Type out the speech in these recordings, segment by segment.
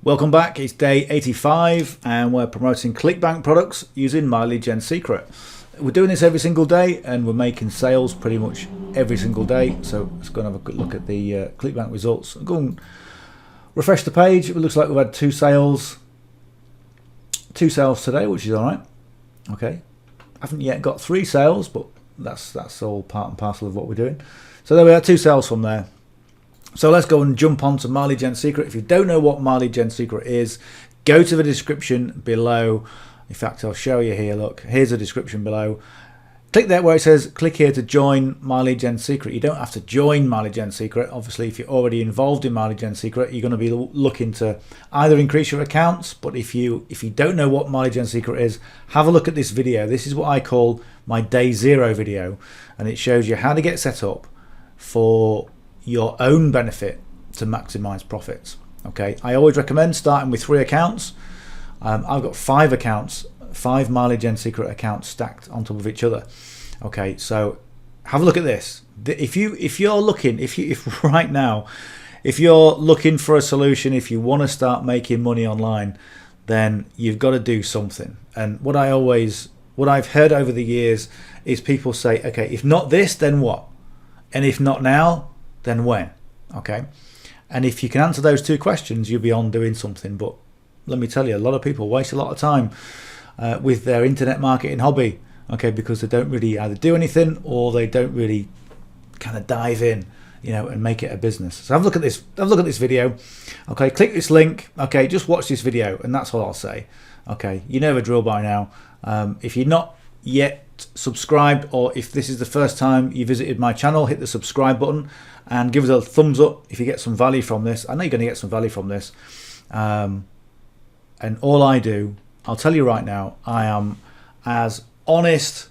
Welcome back, it's day 85 and we're promoting Clickbank products using myleadgensecret. We're doing this every single day and we're making sales pretty much every single day. So let's go and have a good look at the Clickbank results. Go and refresh the page. It looks like we've had two sales today, which is alright. Okay, I haven't yet got 3 sales, but that's all part and parcel of what we're doing. So there we are, 2 sales from there. So let's go and jump on to myleadgensecret. If you don't know what myleadgensecret is, go to the description below. In fact, I'll show you here. Look, here's the description below. Click there where it says click here to join myleadgensecret. You don't have to join myleadgensecret. Obviously, if you're already involved in myleadgensecret, you're going to be looking to either increase your accounts. But if you don't know what myleadgensecret is, have a look at this video. This is what I call my day 0 video, and it shows you how to get set up for your own benefit to maximize profits. Okay, I always recommend starting with 3 accounts. I've got 5 accounts, 5 myleadgensecret accounts stacked on top of each other. Okay, so have a look at this. If you're looking right now, if you're looking for a solution, if you want to start making money online, then you've got to do something. And what I've heard over the years is people say, okay, if not this, then what? And if not now, then when? Okay, and if you can answer those 2 questions, you'll be on doing something. But let me tell you, a lot of people waste a lot of time with their internet marketing hobby, okay, because they don't really either do anything or they don't really kind of dive in, you know, and make it a business. So have a look at this. Have a look at this video. Okay, click this link. Okay, just watch this video, and that's all I'll say. Okay, you know the drill by now. If you're not yet subscribed, or if this is the first time you visited my channel, hit the subscribe button and give us a thumbs up if you get some value from this. I know you're going to get some value from this. And all I do, I'll tell you right now, I am as honest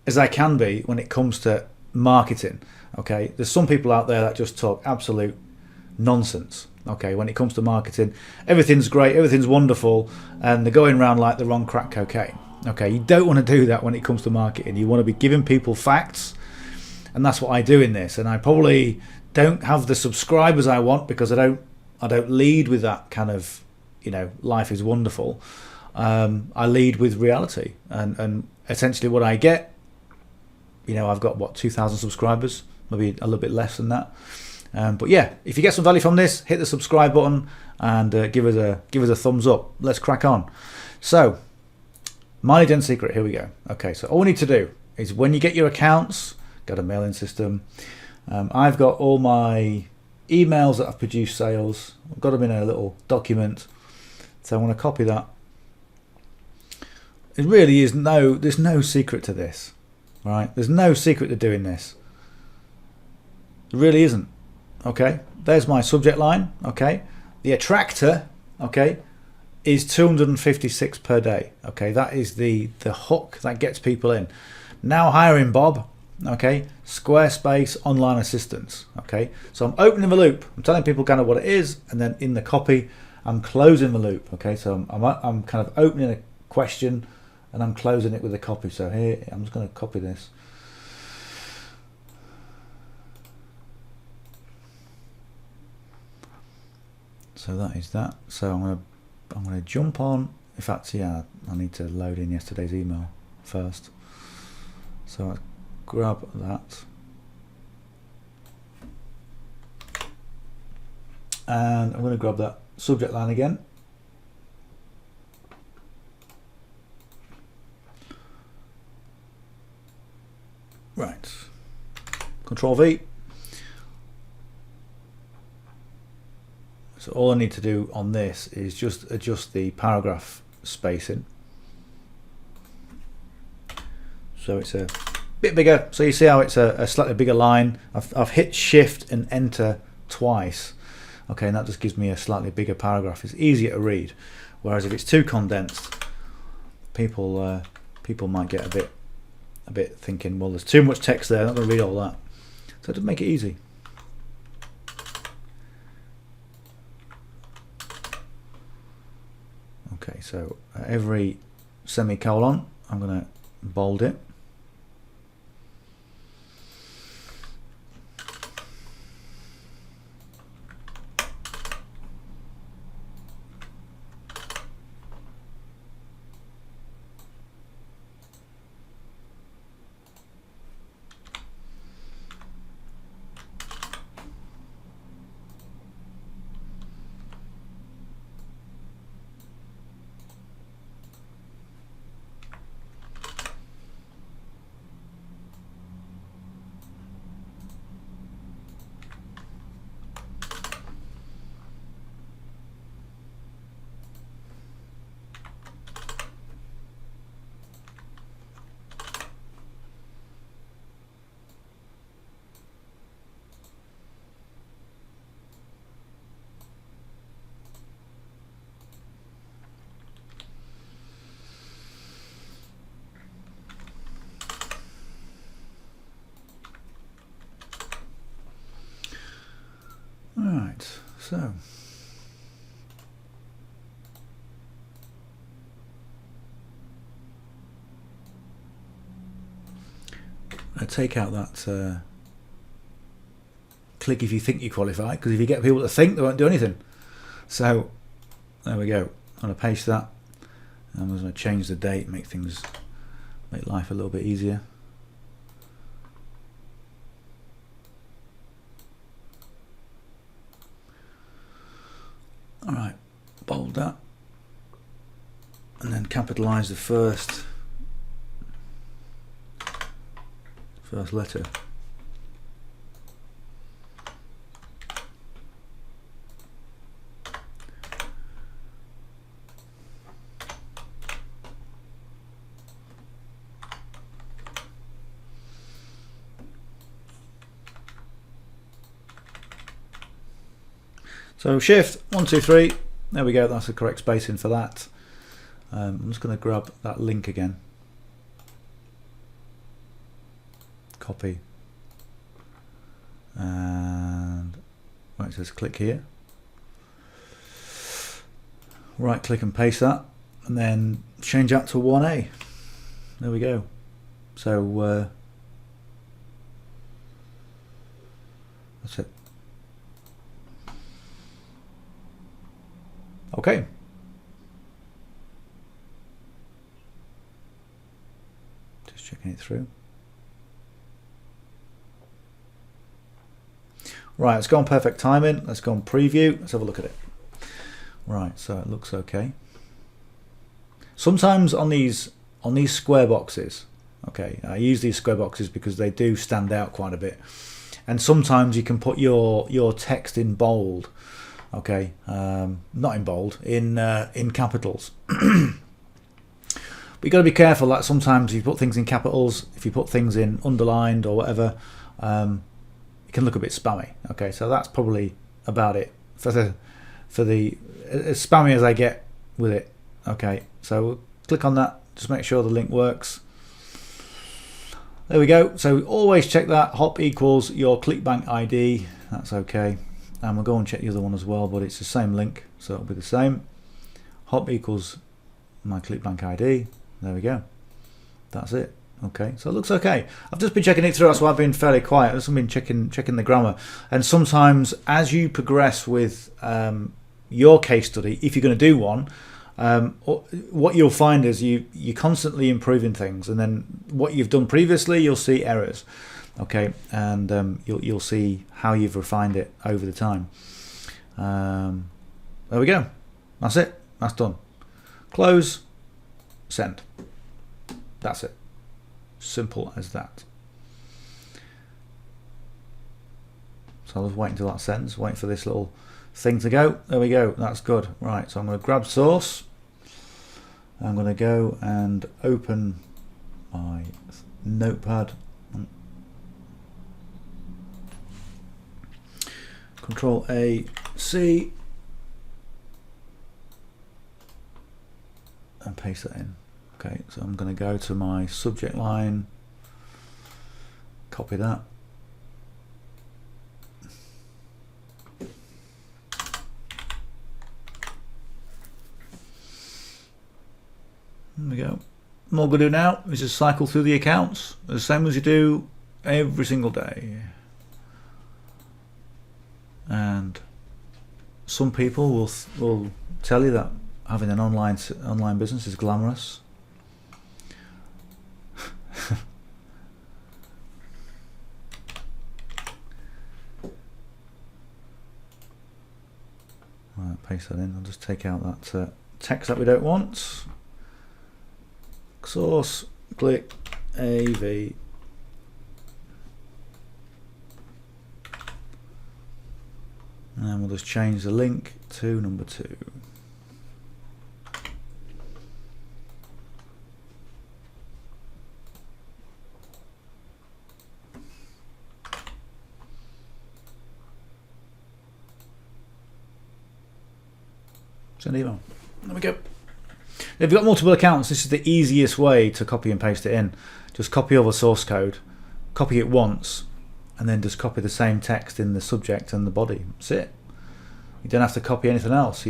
as I can be when it comes to marketing. Okay, there's some people out there that just talk absolute nonsense. Okay, when it comes to marketing, everything's great, everything's wonderful, and they're going around like they're on crack cocaine. Okay, you don't want to do that when it comes to marketing. You want to be giving people facts, and that's what I do in this. And I probably don't have the subscribers I want because I don't lead with that kind of, you know, life is wonderful. I lead with reality, and essentially what I get, you know, I've got what, 2,000 subscribers, maybe a little bit less than that. But yeah, if you get some value from this, hit the subscribe button and give us a thumbs up. Let's crack on. So myleadgensecret, here we go. Okay, so all we need to do is when you get your accounts, got a mailing system. I've got all my emails that I've produced sales. I've got them in a little document. So I want to copy that. It really is there's no secret to this, right? There's no secret to doing this. There really isn't. Okay, there's my subject line. Okay, the attractor, okay, is 256 per day. Okay, that is the hook that gets people in. Now hiring Bob. Okay, Squarespace online assistance. Okay, so I'm opening the loop. I'm telling people kind of what it is, and then in the copy, I'm closing the loop. Okay, so I'm kind of opening a question, and I'm closing it with a copy. So here, I'm just going to copy this. So that is that. So I'm going to jump on. In fact, yeah, I need to load in yesterday's email first. So I grab that, and I'm going to grab that subject line again. Right, Control V. So all I need to do on this is just adjust the paragraph spacing. So it's a bit bigger. So you see how it's a slightly bigger line. I've hit Shift and Enter twice. Okay, and that just gives me a slightly bigger paragraph. It's easier to read. Whereas if it's too condensed, people might get a bit thinking, well, there's too much text there, I'm not going to read all that. So to make it easy. Okay, so every semicolon, I'm going to bold it. Right, so I take out that click if you think you qualify, because if you get people to think, they won't do anything. So there we go. I'm going to paste that. I'm going to change the date, make life a little bit easier. All right, bold that, and then capitalize the first letter. So shift 1, 2, 3. There we go. That's the correct spacing for that. I'm just going to grab that link again. Copy. And where it says click here. Right click and paste that. And then change that to 1A. There we go. So that's it. Okay. Just checking it through. Right, let's go on perfect timing. Let's go on preview. Let's have a look at it. Right, so it looks okay. Sometimes on these square boxes, okay, I use these square boxes because they do stand out quite a bit. And sometimes you can put your text in bold. Okay, not in bold, in capitals. But you've got to be careful that sometimes if you put things in capitals, if you put things in underlined or whatever, it can look a bit spammy. Okay, so that's probably about it for the as spammy as I get with it. Okay, so we'll click on that, just make sure the link works. There we go. So always check that hop equals your Clickbank ID. That's okay. And we'll go and check the other one as well, but it's the same link, so it'll be the same. Hop equals my Clickbank ID. There we go. That's it. Okay, so it looks okay. I've just been checking it through, so I've been fairly quiet. I've just been checking the grammar. And sometimes as you progress with your case study, if you're going to do one, what you'll find is you're constantly improving things, and then what you've done previously, you'll see errors. Okay, and you'll see how you've refined it over the time. There we go. That's it. That's done. Close. Send. That's it. Simple as that. So I'll just wait until that sends. Wait for this little thing to go. There we go. That's good. Right. So I'm going to grab source. I'm going to go and open my notepad. Control A, C, and paste that in. Okay, so I'm going to go to my subject line, copy that. There we go. All we're going to do now is just cycle through the accounts, the same as you do every single day. And some people will tell you that having an online business is glamorous. Right, paste that in. I'll just take out that text that we don't want. Source, click AV. And we'll just change the link to number 2. Send email. There we go. If you've got multiple accounts, this is the easiest way to copy and paste it in. Just copy over source code, copy it once, and then just copy the same text in the subject and the body. That's it. You don't have to copy anything else.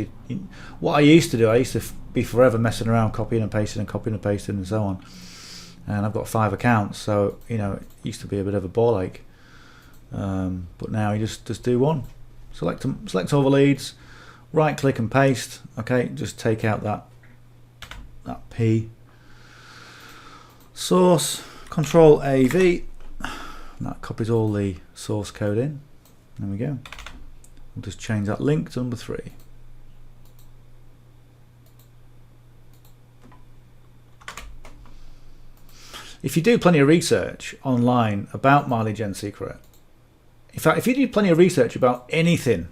What I used to do, I used to be forever messing around, copying and pasting and copying and pasting and so on. And I've got 5 accounts, so you know, it used to be a bit of a ball ache. But now you just do one. Select all the leads, right click and paste. Okay, just take out that P. Source, Control AV. That copies all the source code in. There we go. We'll just change that link to number 3. If you do plenty of research online about My Lead Gen Secret, in fact, if you do plenty of research about anything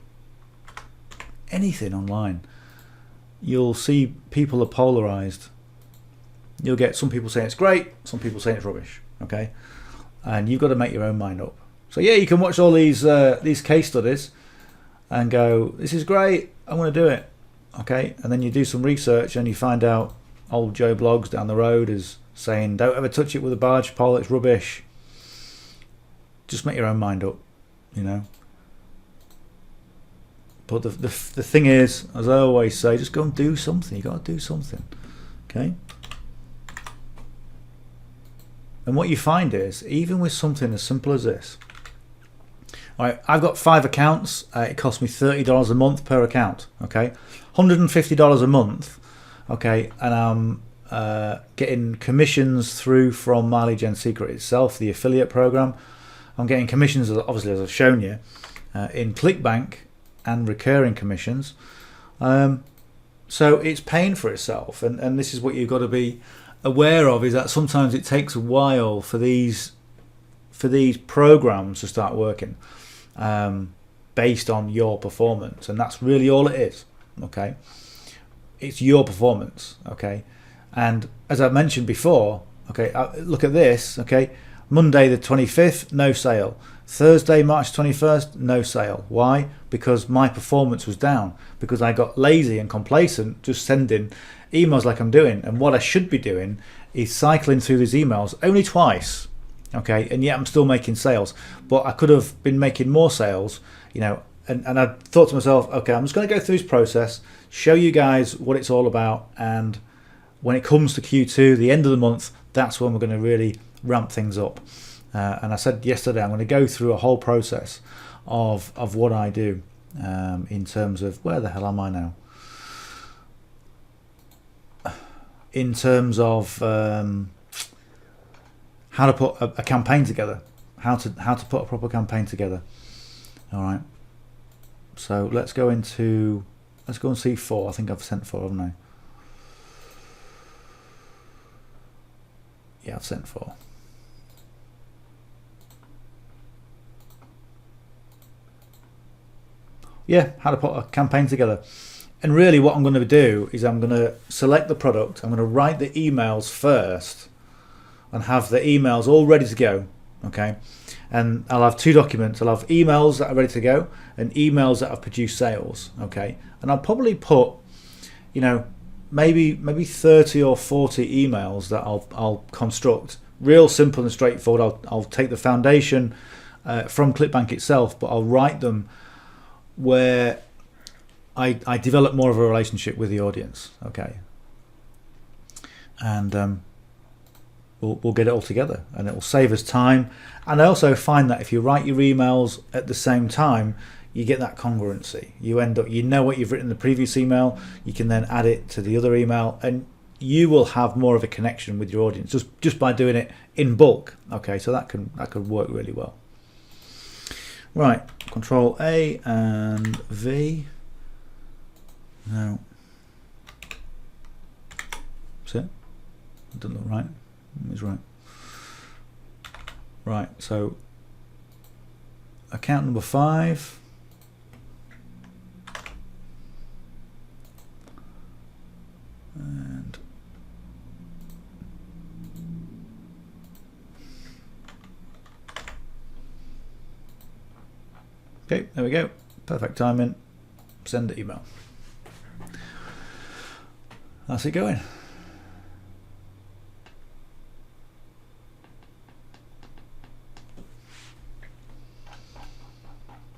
online, you'll see people are polarized. You'll get some people saying it's great, some people saying it's rubbish. Okay, and you've got to make your own mind up. So yeah, you can watch all these case studies and go, this is great, I want to do it. Okay, and then you do some research and you find out old Joe Blogs down the road is saying don't ever touch it with a barge pole, it's rubbish. Just make your own mind up, you know. But the thing is, as I always say, just go and do something. You got to do something. Okay. And what you find is, even with something as simple as this, all right, I've got 5 accounts. It costs me $30 a month per account. Okay, $150 a month. Okay, and I'm getting commissions through from My Lead Gen Secret itself, the affiliate program. I'm getting commissions, obviously, as I've shown you, in Clickbank and recurring commissions. So it's paying for itself, and this is what you've got to be aware of, is that sometimes it takes a while for these programs to start working based on your performance, and that's really all it is. Okay, it's your performance. Okay, and as I've mentioned before, okay, look at this. Okay, Monday the 25th, no sale. Thursday, March 21st, no sale. Why? Because my performance was down, because I got lazy and complacent just sending emails like I'm doing, and what I should be doing is cycling through these emails only twice. Okay, and yet I'm still making sales, but I could have been making more sales, you know. And I thought to myself, okay, I'm just going to go through this process, show you guys what it's all about, and when it comes to Q2, the end of the month, that's when we're going to really ramp things up. And I said yesterday, I'm going to go through a whole process of what I do in terms of, where the hell am I now? In terms of how to put a campaign together, how to put a proper campaign together. All right. So let's go and see 4. I think I've sent 4, haven't I? Yeah, I've sent 4. Yeah, how to put a campaign together. And really what I'm going to do is I'm going to select the product, I'm going to write the emails first and have the emails all ready to go. Okay, and I'll have 2 documents. I'll have emails that are ready to go and emails that have produced sales. Okay, and I'll probably put, you know, maybe 30 or 40 emails that I'll construct, real simple and straightforward. I'll take the foundation from Clickbank itself, but I'll write them where I develop more of a relationship with the audience. Okay, and we'll get it all together, and it will save us time. And I also find that if you write your emails at the same time, you get that congruency. You end up, you know what you've written in the previous email, you can then add it to the other email, and you will have more of a connection with your audience just by doing it in bulk. Okay, so that could work really well. Right, Control A and V. Now, that's it. It doesn't look right. It's right. Right, so account number 5. And okay, there we go. Perfect timing. Send the email. That's it going.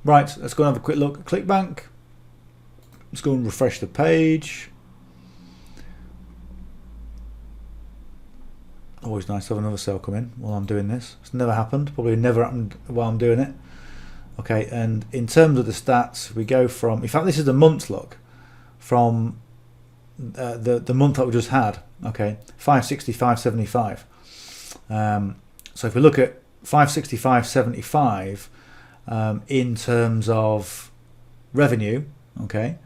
Right, let's go and have a quick look at Clickbank. Let's go and refresh the page. Always nice to have another sale come in while I'm doing this. It's never happened, probably never happened while I'm doing it. Okay, and in terms of the stats, we go from, in fact this is the month look, from the month that we just had, okay, 565.75. So if we look at 565.75 in terms of revenue, okay,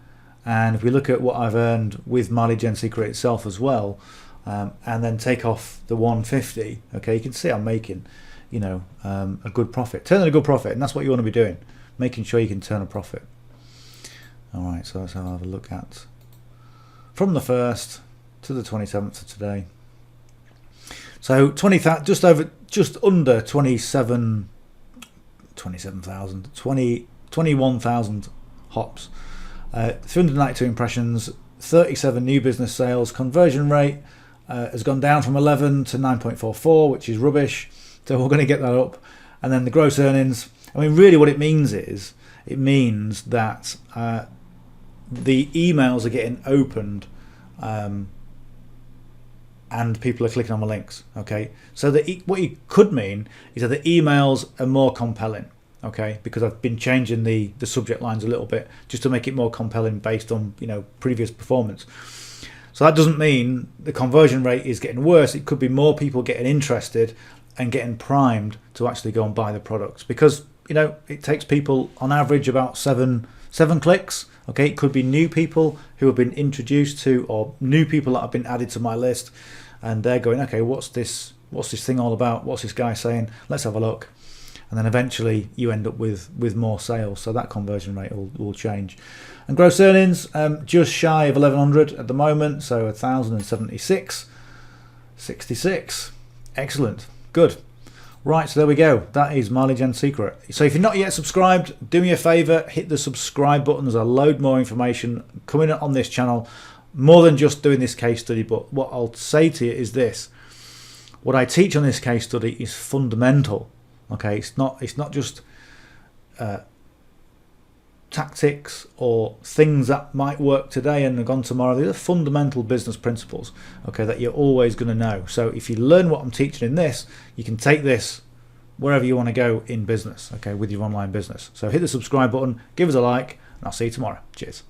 and if we look at what I've earned with My Lead Gen Secret itself as well, and then take off the 150, okay, you can see I'm making, you know, a good profit, turning a good profit, and that's what you want to be doing, making sure you can turn a profit. All right, so let's have a look at from the 1st to the 27th of today. So 21,000 hops, 392 impressions, 37 new business sales. Conversion rate has gone down from 11 to 9.44, which is rubbish. So we're going to get that up. And then the gross earnings. I mean, really what it means is, it means that the emails are getting opened and people are clicking on the links. Okay, so what you could mean is that the emails are more compelling. Okay, because I've been changing the subject lines a little bit just to make it more compelling based on, you know, previous performance. So that doesn't mean the conversion rate is getting worse. It could be more people getting interested and getting primed to actually go and buy the products, because, you know, it takes people on average about seven clicks. Okay, it could be new people who have been introduced to, or new people that have been added to my list, and they're going, okay, what's this thing all about? What's this guy saying? Let's have a look. And then eventually you end up with more sales, so that conversion rate will change. And gross earnings, just shy of 1,100 at the moment, so 1,076.66. Excellent, good. Right, so there we go. That is My Lead Gen Secret. So if you're not yet subscribed, do me a favor, hit the subscribe button. There's a load more information coming on this channel, more than just doing this case study. But what I'll say to you is this: what I teach on this case study is fundamental. Okay, it's not just tactics or things that might work today and are gone tomorrow. These are fundamental business principles, okay, that you're always going to know. So if you learn what I'm teaching in this, you can take this wherever you want to go in business, okay, with your online business. So hit the subscribe button, give us a like, and I'll see you tomorrow. Cheers.